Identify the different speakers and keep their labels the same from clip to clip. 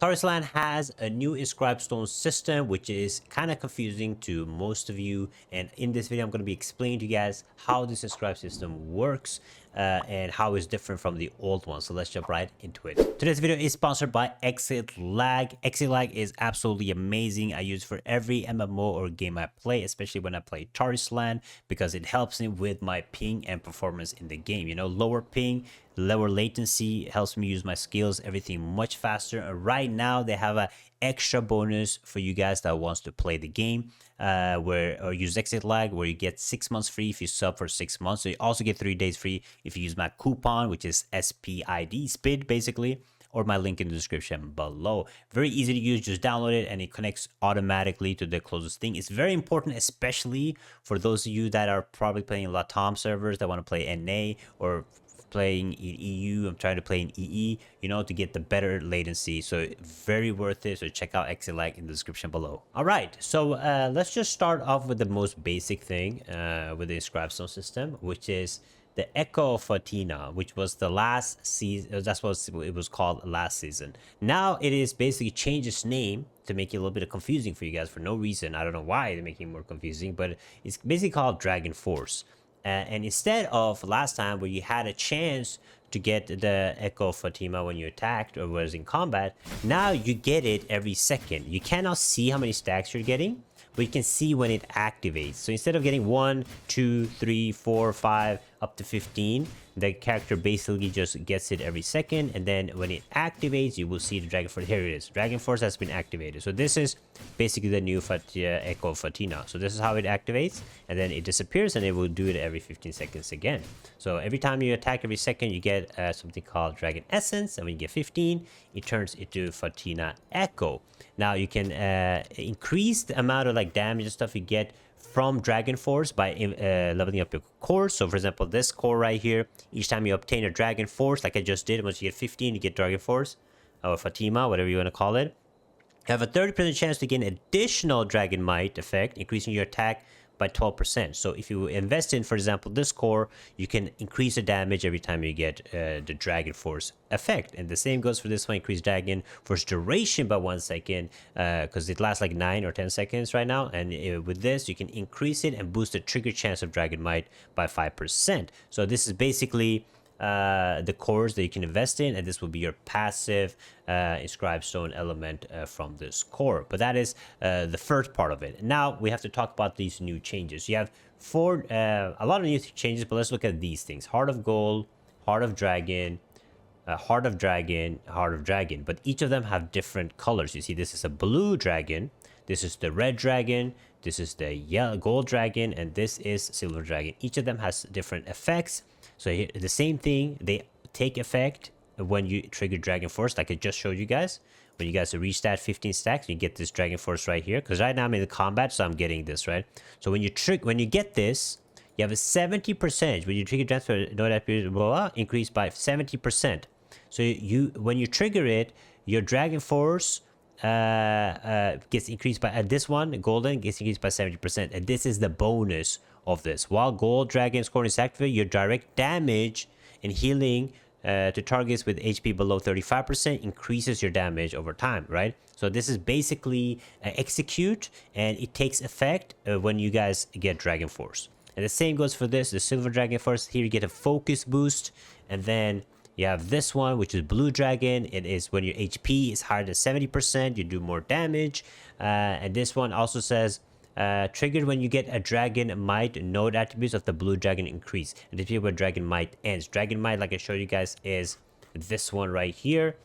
Speaker 1: Tarisland has a new Inscribe stone system, which is kind of confusing to most of you. And in this video, I'm going to be explaining to you guys how this Inscribe system works and how it's different from the old one. So let's jump right into it. Today's video is sponsored by Exit Lag. Exit Lag is absolutely amazing. I use it for every MMO or game I play, especially when I play Tarisland, because it helps me with my ping and performance in the game. You know, lower ping, lower latency helps me use my skills, everything much faster. And right now they have a extra bonus for you guys that wants to play the game or use Exit Lag, where you get 6 months free if you sub for 6 months. So you also get 3 days free if you use my coupon, which is SPID basically, or my link in the description below. Very easy to use, just download it and it connects automatically to the closest thing. It's very important, especially for those of you that are probably playing Latam servers that want to play NA or playing in EU. I'm trying to play in EE, you know, to get the better latency. So very worth it. So check out Exit Lag in the description below. All right, so let's just start off with the most basic thing with the Inscribe stone system, which is the Echo Fatina, which was the last season. That's what it was called last season. Now it is basically changed its name to make it a little bit confusing for you guys for no reason. I don't know why they're making it more confusing, but it's basically called Dragon Force. And instead of last time where you had a chance to get the Echo Fatima when you attacked or was in combat, now you get it every second. You cannot see how many stacks you're getting, but you can see when it activates. So instead of getting 1, 2, 3, 4, 5, up to 15, the character basically just gets it every second, and then when it activates, you will see the Dragon Force. Here it is. Dragon Force has been activated. So this is basically the new Echo Fatina. So this is how it activates, and then it disappears, and it will do it every 15 seconds again. So every time you attack every second, you get something called Dragon Essence, and when you get 15, it turns into Fatina Echo. Now you can increase the amount of like damage and stuff you get from Dragon Force by leveling up your cores. So for example, this core right here, each time you obtain a Dragon Force, like I just did, once you get 15, you get Dragon Force, or Fatima, whatever you want to call it. You have a 30% chance to gain additional Dragon Might effect, increasing your attack by 12%. So if you invest in, for example, this core, you can increase the damage every time you get the Dragon Force effect. And the same goes for this one, increase Dragon Force duration by 1 second, because it lasts like 9 or 10 seconds right now. And with this, you can increase it and boost the trigger chance of Dragon Might by 5%. So this is basically the cores that you can invest in, and this will be your passive Inscribe stone element from this core. But that is the first part of it. Now we have to talk about these new changes. You have a lot of new changes, but let's look at these things: Heart of Gold, Heart of Dragon, Heart of Dragon, Heart of Dragon. But each of them have different colors. You see, this is a blue dragon, this is the red dragon, this is the yellow gold dragon, and this is silver dragon. Each of them has different effects. So here, the same thing, they take effect when you trigger Dragon Force, like I just showed you guys. When you guys reach that 15 stacks, you get this Dragon Force right here. Because right now I'm in the combat, so I'm getting this, right? So when you get this, you have a 70%. When you trigger transfer, node attribute, blah, blah, increased by 70%. So when you trigger it, your Dragon Force gets increased by this one, golden, gets increased by 70%, and this is the bonus of this. While gold dragon score is activated, your direct damage and healing to targets with HP below 35% increases your damage over time, right? So this is basically execute, and it takes effect when you guys get Dragon Force. And the same goes for this, the silver Dragon Force. Here you get a focus boost, and then you have this one, which is blue dragon. It is when your HP is higher than 70%, you do more damage. And this one also says triggered when you get a Dragon Might, node attributes of the blue dragon increase. And this is where Dragon Might ends. Dragon Might, like I showed you guys, is this one right here.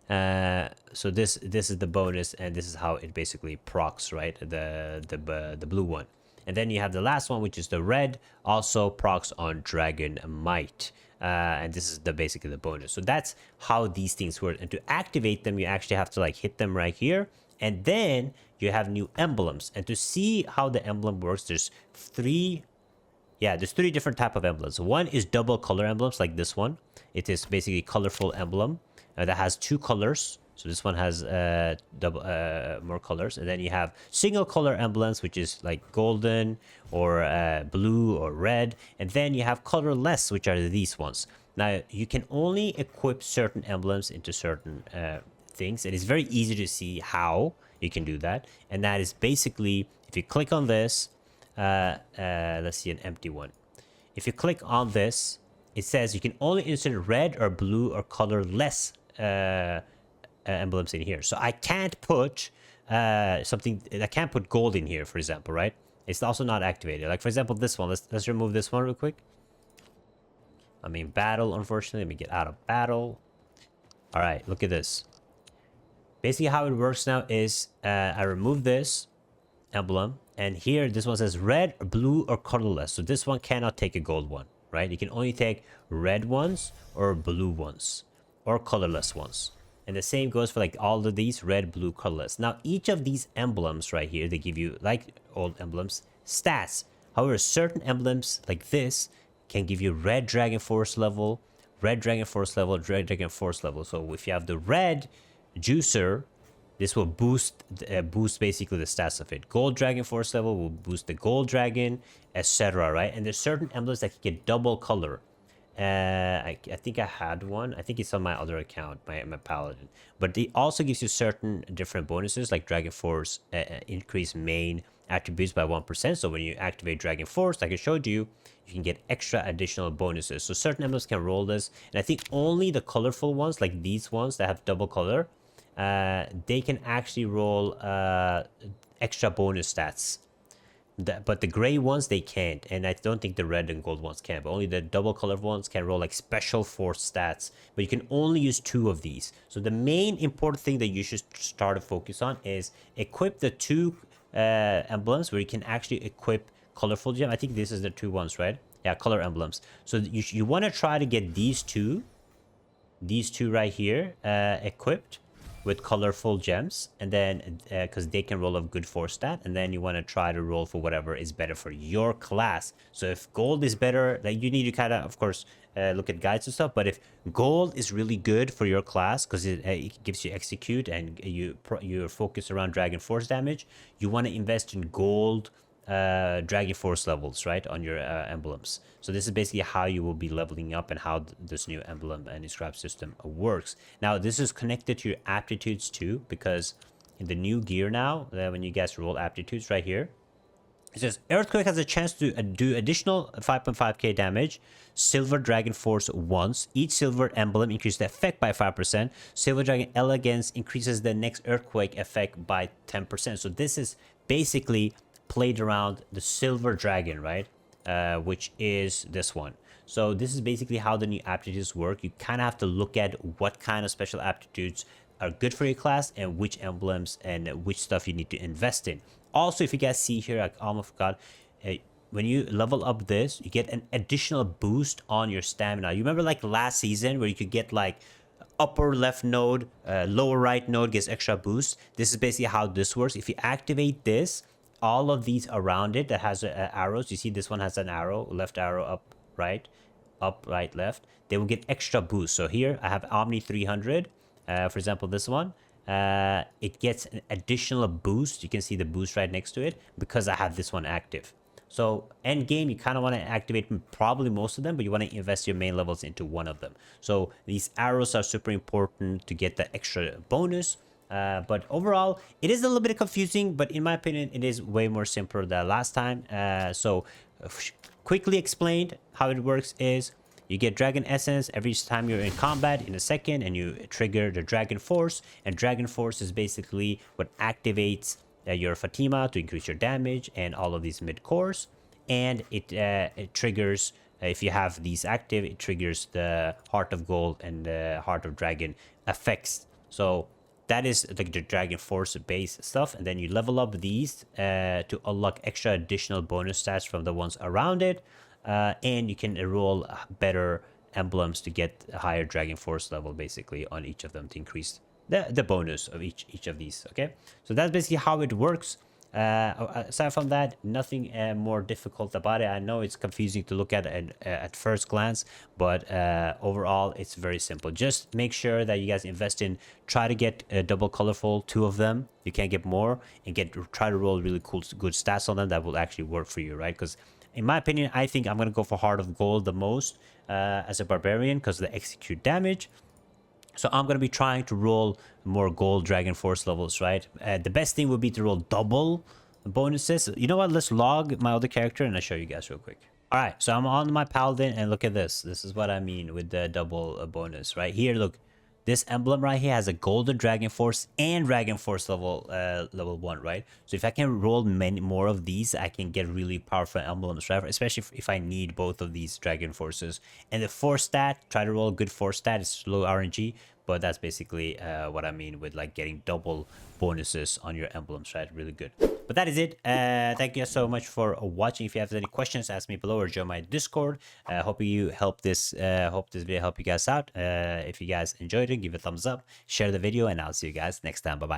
Speaker 1: So this is the bonus, and this is how it basically procs, right? The blue one. And then you have the last one, which is the red, also procs on Dragon Might. And this is basically the bonus. So that's how these things work. And to activate them, you actually have to like hit them right here, and then you have new emblems. And to see how the emblem works, there's three different type of emblems. One is double color emblems, like this one. It is basically colorful emblem that has 2 colors. So this one has more colors. And then you have single color emblems, which is like golden or blue or red. And then you have colorless, which are these ones. Now, you can only equip certain emblems into certain things, and it's very easy to see how you can do that. And that is basically, if you click on this, let's see an empty one. If you click on this, it says you can only insert red or blue or colorless emblems in here. So I can't put something. I can't put gold in here, for example, right? It's also not activated. Like for example, this one. Let's remove this one real quick. I mean, battle. Unfortunately, let me get out of battle. All right, look at this. Basically, how it works now is I remove this emblem, and here this one says red, blue, or colorless. So this one cannot take a gold one, right? You can only take red ones or blue ones or colorless ones. And the same goes for like all of these red, blue, colorless. Now, each of these emblems right here, they give you, like old emblems, stats. However, certain emblems like this can give you red dragon force level, red dragon force level, red dragon force level. So if you have the red juicer, this will boost basically the stats of it. Gold dragon force level will boost the gold dragon, etc. Right? And there's certain emblems that can get double color. I think I had one. I think it's on my other account, my paladin. But it also gives you certain different bonuses, like dragon force increase main attributes by 1%. So when you activate dragon force, like I showed you, you can get extra additional bonuses. So certain emblems can roll this, and I think only the colorful ones, like these ones that have double color, they can actually roll extra bonus stats. But the gray ones, they can't, and I don't think the red and gold ones can, but only the double colored ones can roll like special force stats. But you can only use 2 of these. So the main important thing that you should start to focus on is equip the 2 emblems where you can actually equip colorful gem. I think this is the 2 ones, right? Yeah, color emblems. So you want to try to get these two right here equipped with colorful gems, and then because they can roll a good force stat, and then you want to try to roll for whatever is better for your class. So if gold is better, like you need to kind of course look at guides and stuff, but if gold is really good for your class because it gives you execute and you're focused around dragon force damage, you want to invest in gold dragon force levels, right, on your emblems. So this is basically how you will be leveling up and how this new emblem and Inscribe system works. Now this is connected to your aptitudes too, because in the new gear now, when you guys roll aptitudes right here, it says earthquake has a chance to do additional 5.5k damage, silver dragon force once. Each silver emblem increases the effect by 5%. Silver dragon elegance increases the next earthquake effect by 10%. So this is basically played around the silver dragon, right? Which is this one. So this is basically how the new aptitudes work. You kind of have to look at what kind of special aptitudes are good for your class and which emblems and which stuff you need to invest in. Also, if you guys see here, I almost forgot, when you level up this, you get an additional boost on your stamina. You remember like last season where you could get like upper left node, lower right node gets extra boost. This is basically how this works. If you activate this, all of these around it that has arrows, you see this one has an arrow, left arrow, up, right, left, they will get extra boost. So here I have Omni 300, for example, this one, it gets an additional boost. You can see the boost right next to it because I have this one active. So end game, you kind of want to activate probably most of them, but you want to invest your main levels into one of them. So these arrows are super important to get that extra bonus. But overall, it is a little bit confusing, but in my opinion, it is way more simpler than last time. So quickly explained how it works is you get dragon essence every time you're in combat in a second, and you trigger the dragon force, and dragon force is basically what activates your Fatima to increase your damage and all of these mid cores, and it triggers, if you have these active, it triggers the Heart of Gold and the Heart of Dragon effects. So that is like the dragon force base stuff, and then you level up these to unlock extra additional bonus stats from the ones around it, and you can roll better emblems to get a higher dragon force level basically on each of them to increase the bonus of each of these. Okay, so that's basically how it works. Aside from that, nothing more difficult about it. I know it's confusing to look at first glance, but overall it's very simple. Just make sure that you guys invest in, try to get double colorful, 2 of them. You can't get more, and try to roll really cool good stats on them that will actually work for you, right? Because in my opinion, I think I'm gonna go for Heart of Gold the most as a barbarian because of the execute damage. So I'm gonna be trying to roll more gold Dragon Force levels, right? The best thing would be to roll double bonuses. You know what? Let's log my other character and I'll show you guys real quick. All right, so I'm on my Paladin and look at this. This is what I mean with the double bonus, right? Here, look. This emblem right here has a golden Dragon Force and Dragon Force level 1, right? So if I can roll many more of these, I can get really powerful emblems, right? Especially if I need both of these Dragon Forces. And the force stat, try to roll a good force stat. It's low RNG, but that's basically what I mean with like getting double bonuses on your emblems, right? Really good. But that is it. Thank you so much for watching. If you have any questions, ask me below or join my Discord. Hope you help this. Hope this video help you guys out. If you guys enjoyed it, give it a thumbs up, share the video, and I'll see you guys next time. Bye bye.